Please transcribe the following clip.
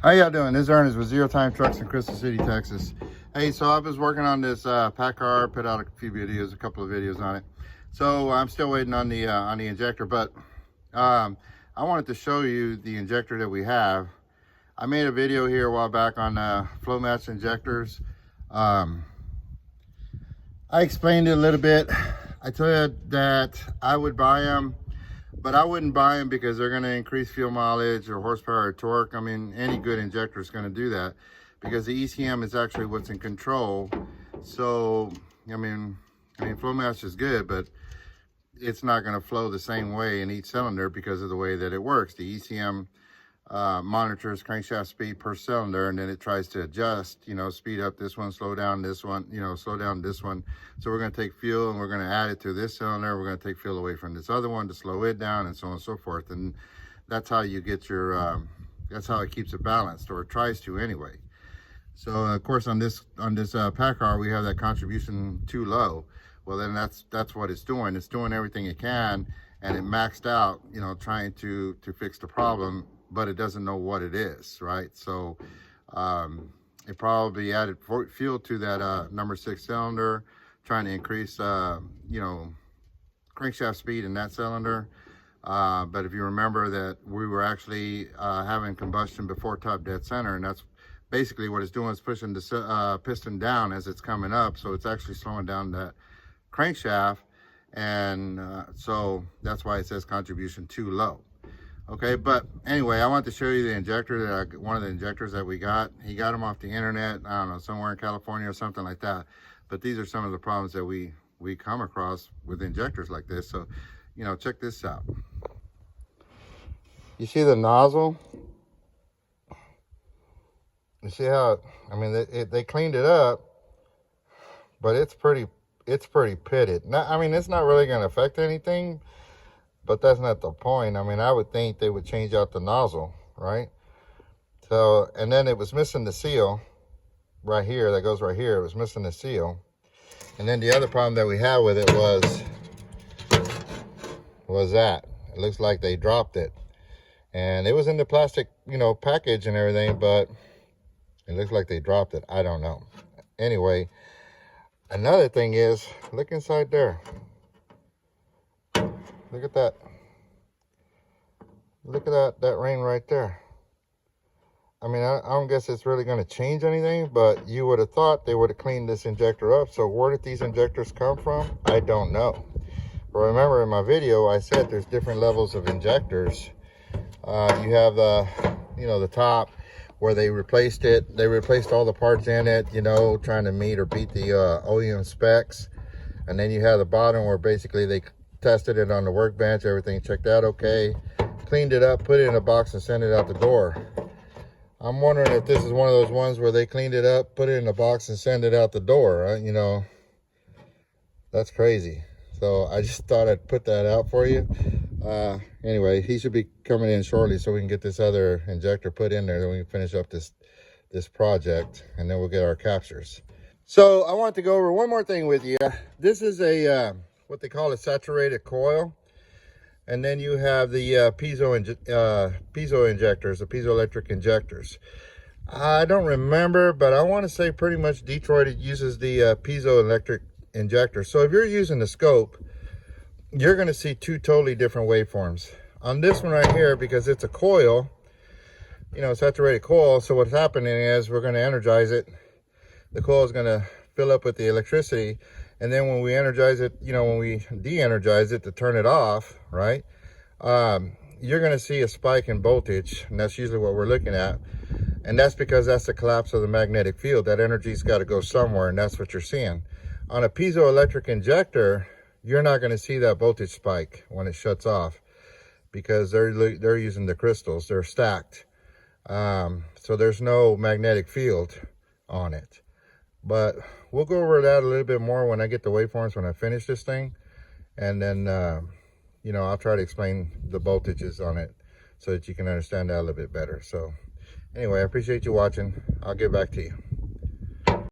How y'all doing? This is Ernest with Zero Time Trucks in Crystal City, Texas. Hey, so I was working on this Paccar, put out a few videos, a couple of videos on it. So I'm still waiting on the injector, but I wanted to show you the injector that we have. I made a video here a while back on flow match injectors. I explained it a little bit. I told you that I would buy them, but I wouldn't buy them because they're going to increase fuel mileage or horsepower or torque. I mean, any good injector is going to do that because the ECM is actually what's in control. So, I mean, flow match is good, but it's not going to flow the same way in each cylinder because of the way that it works. The ECM monitors crankshaft speed per cylinder, and then it tries to adjust, you know, speed up this one, slow down this one, you know, slow down this one. So we're going to take fuel and we're going to add it to this cylinder. We're going to take fuel away from this other one to slow it down, and so on and so forth. And that's how you get your that's how it keeps it balanced, or it tries to anyway. So of course on this Paccar we have that contribution too low. Well, then that's what it's doing. It's doing everything it can, and it maxed out, you know, trying to fix the problem, but it doesn't know what it is, right? So it probably added fuel to that number 6 cylinder, trying to increase you know, crankshaft speed in that cylinder. But if you remember that we were actually having combustion before top dead center, and that's basically what it's doing, is pushing the piston down as it's coming up, so it's actually slowing down that crankshaft, and so that's why it says contribution too low. Okay, but anyway, I want to show you the injector that one of the injectors that we got. He got them off the internet, I don't know, somewhere in California or something like that. But these are some of the problems that we come across with injectors like this. So, you know, check this out. You see the nozzle? You see how, I mean, they cleaned it up, but it's pretty pitted. Now, I mean, it's not really going to affect anything, but that's not the point. I mean, I would think they would change out the nozzle, right? So, and then it was missing the seal right here. That goes right here. It was missing the seal. And then the other problem that we had with it was that it looks like they dropped it, and it was in the plastic, you know, package and everything, but it looks like they dropped it. I don't know. Anyway, another thing is, look inside there. Look at that. Look at that ring right there. I mean, I don't guess it's really going to change anything, but you would have thought they would have cleaned this injector up. So where did these injectors come from? I don't know. But remember in my video, I said there's different levels of injectors. You have the, you know, the top where they replaced it. They replaced all the parts in it, you know, trying to meet or beat the OEM specs. And then you have the bottom where basically they tested it on the workbench, everything checked out okay, cleaned it up, put it in a box, and sent it out the door. I'm wondering if this is one of those ones where they cleaned it up, put it in a box, and send it out the door, right? You know, that's crazy. So I just thought I'd put that out for you. Anyway, he should be coming in shortly so we can get this other injector put in there, then we can finish up this project, and then we'll get our captures. So I want to go over one more thing with you. This is a what they call a saturated coil, and then you have the piezo injectors, the piezoelectric injectors. I don't remember, but I want to say pretty much Detroit uses the piezoelectric injector. So if you're using the scope, you're going to see two totally different waveforms. On this one right here, because it's a coil, you know, saturated coil, so what's happening is we're going to energize it. The coil is going to fill up with the electricity, and then when we energize it, you know, when we de-energize it to turn it off, right, you're going to see a spike in voltage, and that's usually what we're looking at. And that's because that's the collapse of the magnetic field. That energy's got to go somewhere, and that's what you're seeing. On a piezoelectric injector, you're not going to see that voltage spike when it shuts off, because they're using the crystals. They're stacked. So there's no magnetic field on it. But we'll go over that a little bit more when I get the waveforms, when I finish this thing. And then, you know, I'll try to explain the voltages on it so that you can understand that a little bit better. So anyway, I appreciate you watching. I'll get back to you.